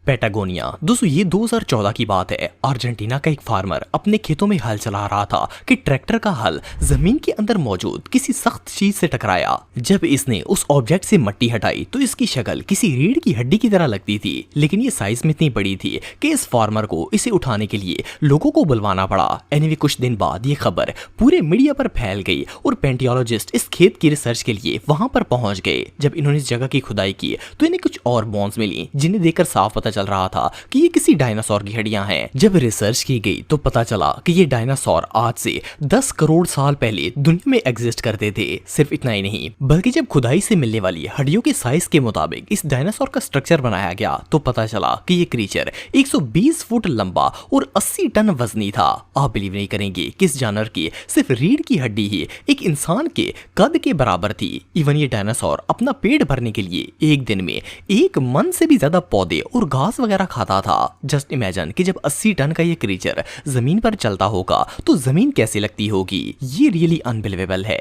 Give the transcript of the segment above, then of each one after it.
Patagonia. दोस्तों ये 2014 की बात है। अर्जेंटीना का एक फार्मर अपने खेतों में हल चला रहा था कि ट्रैक्टर का हल जमीन के अंदर मौजूद किसी सख्त चीज से टकराया। जब इसने उस ऑब्जेक्ट से मिट्टी हटाई तो इसकी शक्ल किसी रीढ़ की हड्डी की तरह लगती थी, लेकिन ये साइज में इतनी बड़ी थी कि इस फार्मर को इसे उठाने के लिए लोगों को बुलवाना पड़ा। एनीवे कुछ दिन बाद ये खबर पूरे मीडिया पर फैल गई और पेंटियोलॉजिस्ट इस खेत की रिसर्च के लिए वहां पर पहुंच गए। जब इन्होंने इस जगह की खुदाई की तो इन्हें कुछ और बोन्स मिली जिन्हें देखकर साफ पता चल रहा था कि ये किसी डायनासोर की हड्डियां हैं। जब रिसर्च की गई तो पता चला कि ये डायनासोर आज से 10 करोड़ साल पहले दुनिया में एग्जिस्ट करते थे। सिर्फ इतना ही नहीं, बल्कि जब खुदाई से मिलने वाली हड्डियों के साइज के मुताबिक इस डायनासोर का स्ट्रक्चर बनाया गया तो पता चला कि ये क्रीचर 120 फुट लंबा और 80 टन वजनी था। आप बिलीव नहीं करेंगे कि इस जानवर की सिर्फ रीढ़ की हड्डी ही एक इंसान के कद के बराबर थी। इवन ये डायनासोर अपना पेट भरने के लिए एक दिन में 1 मन से भी ज्यादा पौधे और घास वगैरह खाता था। जस्ट इमेजिन कि जब 80 टन का ये क्रीचर जमीन पर चलता होगा तो जमीन कैसी लगती होगी। ये रियली अनबिलीवेबल है।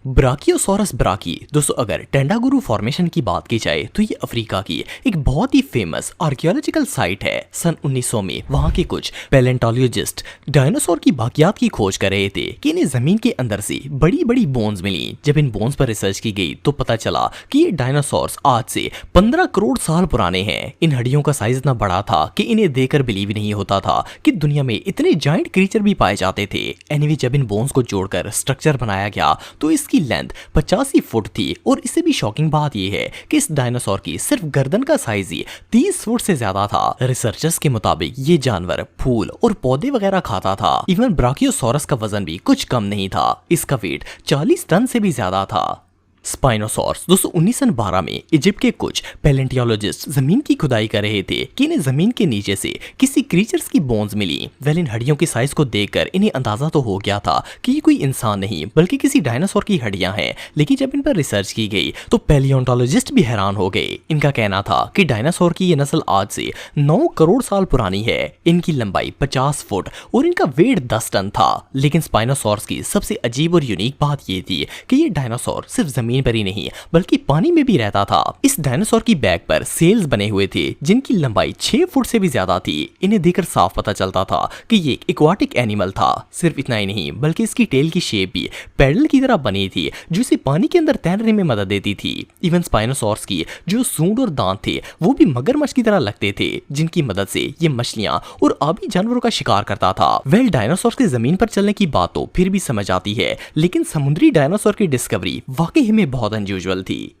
ब्राकियोसोरस ब्राकी। दोस्तों अगर टेंडागुरु फॉर्मेशन की बात की जाए तो ये अफ्रीका की एक बहुत ही फेमस आर्कियोलॉजिकल साइट है। सन 1900 में वहां के कुछ पैलेंटोलॉजिस्ट डायनासोर की बाकियात की खोज कर रहे थे कि इन्हें जमीन के अंदर से बड़ी बड़ी बोन्स मिली। जब इन बोन्स पर रिसर्च की गई तो पता चला कि ये डायनासोर्स आज से 15 करोड़ साल पुराने हैं। इन हड्डियों का साइज इतना बड़ा था कि इन्हें देखकर बिलीव नहीं होता था कि दुनिया में इतने जायंट क्रीचर भी पाए जाते थे। एनीवे जब इन बोन्स को जोड़कर स्ट्रक्चर बनाया गया तो इसकी लेंथ 85 फुट थी और इससे भी शॉकिंग बात यह है कि इस डायनासोर की सिर्फ गर्दन का साइज ही 30 फुट से ज्यादा था। रिसर्चर्स के मुताबिक ये जानवर फूल और पौधे वगैरह खाता था। इवन ब्राकियोसोरस का वजन भी कुछ कम नहीं था। इसका वेट 40 टन से भी ज्यादा था। स्पाइनोसॉर्स। दोस्तों 1912 में इजिप्ट के कुछ पैलेंटियोलॉजिस्ट जमीन की खुदाई कर रहे थे कि इन्हें जमीन के नीचे से किसी क्रीचर्स की बोन्स मिली। वेल इन हड्डियों के साइज को देखकर इन्हें अंदाजा तो हो गया था कि ये कोई इंसान नहीं बल्कि किसी डायनासोर की हड्डियां हैं, लेकिन जब इन पर रिसर्च की गई तो पैलियोंटोलॉजिस्ट भी हैरान हो गए। इनका कहना था कि डायनासोर की ये नस्ल आज से 9 करोड़ साल पुरानी है। इनकी लंबाई 50 फुट और इनका वेट 10 टन था। लेकिन स्पाइनोसॉर्स की सबसे अजीब और यूनिक बात ये थी कि ये डायनासोर सिर्फ जमीन पर ही नहीं बल्कि पानी में भी रहता था। इस डायनासोर की बैक पर सेल्स बने हुए थे जिनकी लंबाई 6 फुट से भी ज्यादा थी। इन्हें देखकर साफ पता चलता था कि ये एक एक्वाटिक एनिमल था। सिर्फ इतना ही नहीं बल्कि इसकी टेल की शेप भी पैडल की तरह बनी थी जो इसे पानी के अंदर तैरने में मदद देती थी। इवन स्पाइनोसॉर्स की जो सूंड और दांत थे वो भी मगरमच्छ की तरह लगते थे जिनकी मदद से ये मछलियां और आबी जानवरों का शिकार करता था। वेल डायनासोर के जमीन पर चलने की बात तो फिर भी समझ आती है, लेकिन समुद्री डायनासोर की डिस्कवरी वाकई में बहुत अनयूजुअल थी।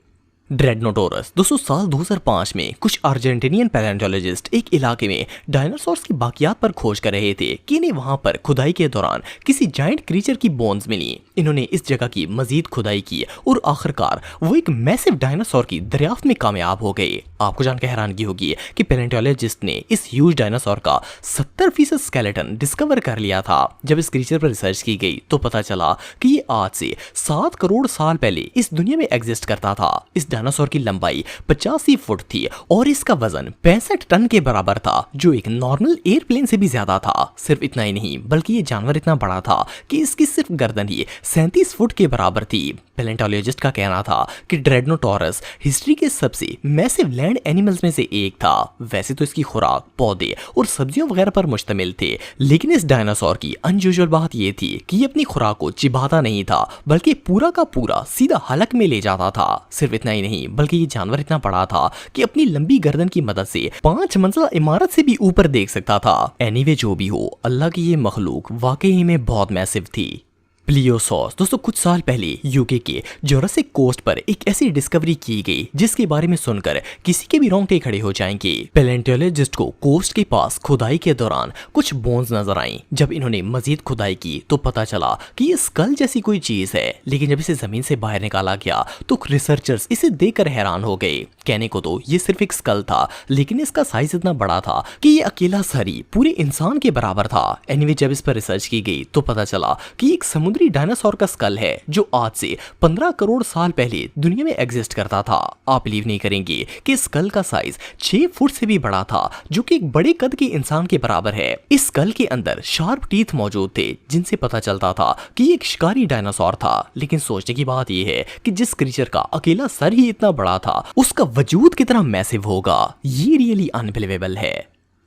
ड्रेडनोटोरस। दोस्तों साल 2005 में कुछ अर्जेंटीनियन पैलेंटोलॉजिस्ट एक इलाके में डायनासोर्स की बाकियात पर खोज कर रहे थे कि इन्हें वहां पर खुदाई के दौरान किसी जायंट क्रीचर की बोन्स मिली। इन्होंने इस जगह की मजीद खुदाई की और आखिरकार वो एक मैसिव डायनासोर की दरियाफ्त में कामयाब हो गए। आपको जानकर हैरानगी होगी कि पैलेंटोलॉजिस्ट ने इस ह्यूज डायनासोर का 70% स्केलेटन डिस्कवर कर लिया था। जब इस क्रीचर पर रिसर्च की गई तो पता चला कि ये आज से 7 करोड़ साल पहले इस दुनिया में एग्जिस्ट करता था। इस डायनासोर की लंबाई 85 फुट थी और इसका वजन 65 टन के बराबर था जो एक नॉर्मल एयरप्लेन से भी ज्यादा था। सिर्फ इतना ही नहीं बल्कि ये जानवर इतना बड़ा था कि इसकी सिर्फ गर्दन ही 37 फुट के बराबर थी। पैलेंटोलॉजिस्ट का कहना था कि ड्रेडनोटोरस हिस्ट्री के सबसे मैसिव लैंड एनिमल्स में से एक था। वैसे तो इसकी खुराक पौधे और सब्जियों वगैरह पर मुश्तमिल थे, लेकिन इस डायनासोर की अनयूजुअल बात यह थी कि ये अपनी खुराक को चिबाता नहीं था बल्कि पूरा का पूरा सीधा हलक में ले जाता था। सिर्फ इतना ही नहीं बल्कि ये जानवर इतना बड़ा था कि अपनी लंबी गर्दन की मदद से 5 मंजिला इमारत से भी ऊपर देख सकता था। एनीवे जो भी हो, अल्लाह की ये मखलूक वाकई में बहुत मैसिव थी। प्लियोसॉर्स। दोस्तों कुछ साल पहले यूके के जोरासिक कोस्ट पर एक ऐसी डिस्कवरी की गई जिसके बारे में सुनकर किसी के भी रोंगटे खड़े हो जाएंगे। पैलेंटियोलॉजिस्ट को कोस्ट के पास खुदाई के दौरान कुछ बोन्स नजर आई। जब इन्होंने मजीद खुदाई की तो पता चला कि ये स्कल जैसी कोई चीज है, लेकिन जब इसे जमीन से बाहर निकाला गया तो रिसर्चर्स इसे देखकर हैरान हो गए। कहने को तो ये सिर्फ एक स्कल था, लेकिन इसका साइज इतना बड़ा था कि ये अकेला सरी पूरे इंसान के बराबर था। एनीवे जब इस पर रिसर्च की गई तो पता चला कि एक समुद्री समुद्री डायनासोर का स्कल है जो आज से 15 करोड़ साल पहले दुनिया में एग्जिस्ट करता था। आप बिलीव नहीं करेंगे कि स्कल का साइज 6 फुट से भी बड़ा था, जो कि एक बड़े कद के इंसान के बराबर है। इस स्कल के अंदर शार्प टीथ मौजूद थे जिनसे पता चलता था कि ये एक शिकारी डायनासोर था। लेकिन सोचने की बात यह है कि जिस क्रीचर का अकेला सर ही इतना बड़ा था, उसका वजूद कितना मैसिव होगा। ये रियली अनबिलीवेबल है।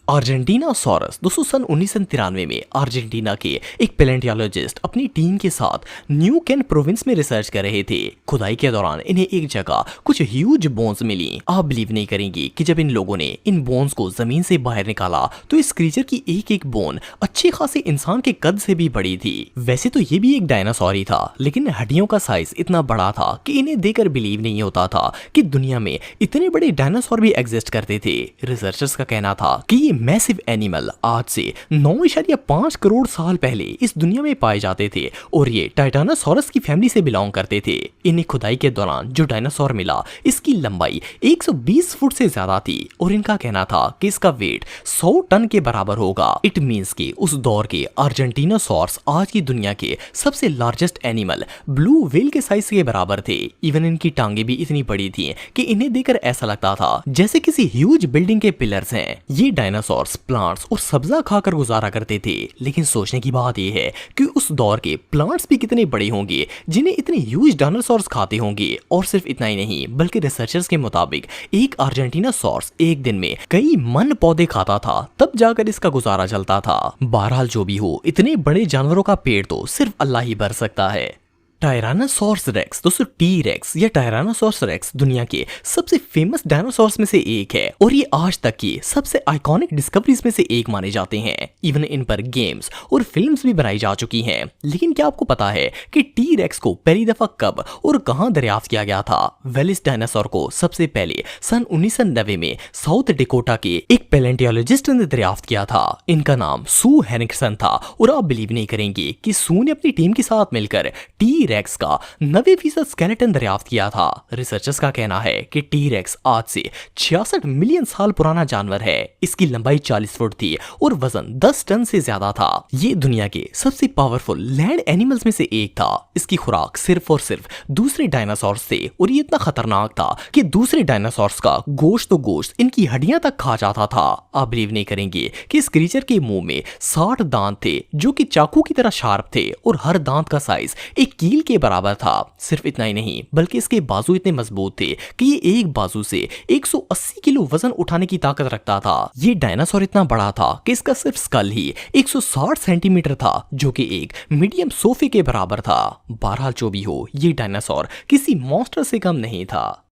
अर्जेंटीनासॉरस दोस्तों सन 1993 में अर्जेंटीना के एक पैलेंटियोलॉजिस्ट अपनी टीम के साथ न्यू कैन प्रोविंस में रिसर्च कर रहे थे। खुदाई के दौरान इन्हें एक जगह कुछ ह्यूज बोन्स मिली। आप बिलीव नहीं करेंगे कि जब इन लोगों ने इन बोन्स को जमीन से बाहर निकाला तो इस क्रीचर की एक एक बोन अच्छे खासे इंसान के कद से भी बड़ी थी। वैसे तो ये भी एक डायनासोर ही था, लेकिन हड्डियों का साइज इतना बड़ा था कि इन्हें देखकर बिलीव नहीं होता था कि दुनिया में इतने बड़े डायनासोर भी एग्जिस्ट करते थे। रिसर्चर्स का कहना था कि ये मैसिव एनिमल आज से 9.5 करोड़ साल पहले इस दुनिया में पाए जाते थे और ये टाइटानोसॉरस की फैमिली से बिलोंग करते थे। इन्हें खुदाई के दौरान जो डायनासोर मिला इसकी लंबाई 120 फुट से ज्यादा थी और इनका कहना था कि इसका वेट 100 टन के बराबर होगा। इट मींस कि उस दौर के अर्जेंटीनासॉर्स आज की दुनिया के सबसे लार्जेस्ट एनिमल ब्लू व्हेल के साइज के बराबर थे। इवन इनकी टांगे भी इतनी बड़ी थी कि इन्हें देखकर ऐसा लगता था जैसे किसी ह्यूज बिल्डिंग के पिलर्स हैं। ये डायनासोर प्लांट्स और सब्जा खाकर गुजारा करते थे। लेकिन सोचने की बात यह है कि उस दौर के प्लांट्स भी कितने बड़े होंगे जिन्हें इतने ह्यूज डायनासोर्स खाते होंगे। और सिर्फ इतना ही नहीं, बल्कि रिसर्चर्स के मुताबिक एक अर्जेंटीनासॉर्स एक दिन में कई मन पौधे खाता था, तब जाकर इसका गुजारा चलता था। बहरहाल जो भी हो, इतने बड़े जानवरों का पेट तो सिर्फ अल्लाह ही भर सकता है। टायरानोसॉर्स रेक्स दोस्तों टी रेक्स या टायरानोसॉर्स रेक्स दुनिया के सबसे फेमस डायनासोर्स में से एक है और ये आज तक की सबसे आइकॉनिक डिस्कवरीज में से एक माने जाते हैं। इवन इन पर गेम्स और फिल्म्स भी बनाई जा चुकी हैं। लेकिन क्या आपको पता है कि टी रेक्स को पहली दफा कब और कहां दरियाफ्त किया गया था? वेल, इस डायनासोर को सबसे पहले सन 1990 में साउथ डिकोटा के एक पैलेंटियोलॉजिस्ट ने दरियाफ्त किया था। इनका नाम सू हेनिक्सन था और आप बिलीव नहीं करेंगे कि सू ने अपनी टीम के साथ मिलकर टी रेक्स का 90% स्केलेटन दरियाफ्त किया था। रिसर्चर्स का कहना है कि टी रेक्स आज से 66 मिलियन साल पुराना जानवर है। इसकी लंबाई 40 फुट थी और वजन 10 टन से ज्यादा था। ये दुनिया के सबसे पावरफुल लैंड एनिमल्स में से एक था। इसकी खुराक सिर्फ और सिर्फ दूसरे डायनासोर्स थे और ये इतना खतरनाक था कि दूसरे डायनासोर्स का गोश्त तो गोश्त इनकी हड्डियां तक खा जाता था। आप बिलीव नहीं करेंगे कि इस क्रीचर के मुंह में 60 दांत थे जो कि चाकू की तरह शार्प थे और हर दांत का साइज एक कील के बराबर था। सिर्फ इतना ही नहीं, बल्कि इसके बाजू इतने मजबूत थे कि ये एक बाजू से 180 किलो वजन उठाने की ताकत रखता था। ये डायनासोर इतना बड़ा था कि इसका सिर्फ स्कल ही 160 सेंटीमीटर था, जो कि एक मीडियम सोफे के बराबर था। बहरहाल जो भी हो, ये डायनासोर किसी मॉन्स्टर से कम नहीं था।